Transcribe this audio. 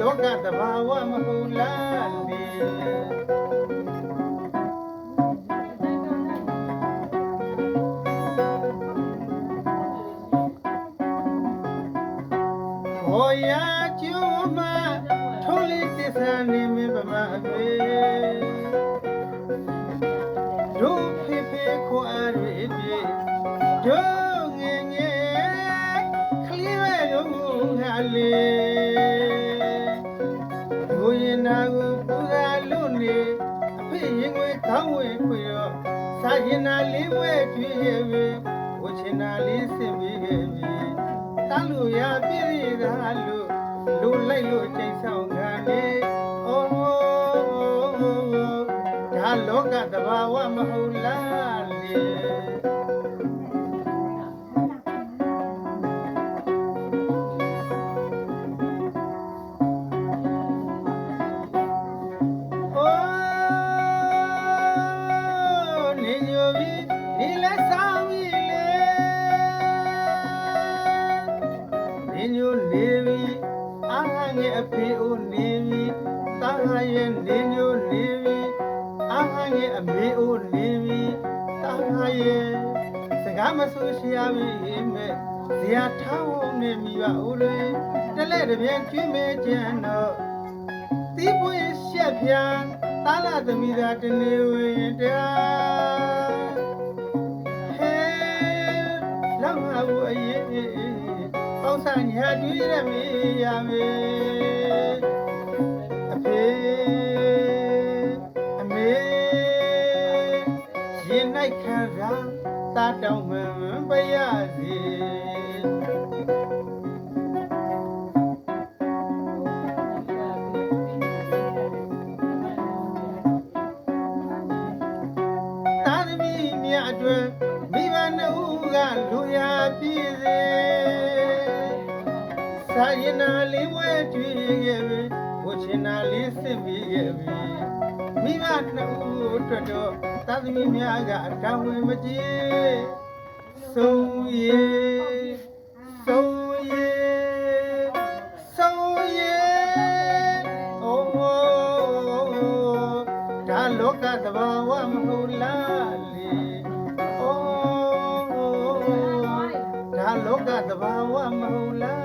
လောကသဘာဝမဟုတ်လားလေဘောရကျိုးမထိုးလေးတစ္ဆာနေမင်းပမအဖေတို့ဖေဖေခွာရည်ပြေတို့ငယ်ငယ်ခလေးပဲတို့ငါလေးနာကိုပူဇာလို့နေအဖေရင်ွေခေါင်းဝင်ခွေတော့စာရင်နာလေးဝဲကြွေးခဲ့ပြီဝချင်နာလေးဆင်ပြီးခဲ့ပြီတားလို့ရပြည့်ရတာလို့လိုက်လို့ချိန်ဆောင်ခံနေအိုးဒါလောကသဘာဝမဟုတ်လားလေအဖေအိုနေပြီတားရဲ့နေညိုနေပြီအားရဲ့အမေအိုနေပြီတားရဲ့စကားမဆိုရှရပြီမဲ့ဇရာထောင်းနေမိပါဦးလေတလဲတပြန်ကျွေးမဲကြံတော့တီးပွေးရှက်ပြာတားလာသမီးသာတနေဝင်တရားဟဲလောက်မှာဘူးအရေးပေါင်းဆိုင်ရတွေ့ရမေးရမေးအဖေအမေရင်၌ခံစားတာတောင်းမှန်ပရစီတာသမီးမြတ်အတွက်မိဘနှစ်ဦးကလူရပြည့်စေစာရင်နာလေးဝဲကြွေးခဲ့ပြီဝချင်နာလေးဆင်ပြီးခဲ့ပြီမိဘနှစ်ဦးအတွက်တော့သာသမီများကတောင်းဝင်မကြည့်ဆုံးရေအိုးဒါလောကသဘာဝမဟုတ်လားလေအိုးဒါလောကသဘာဝမဟုတ်လား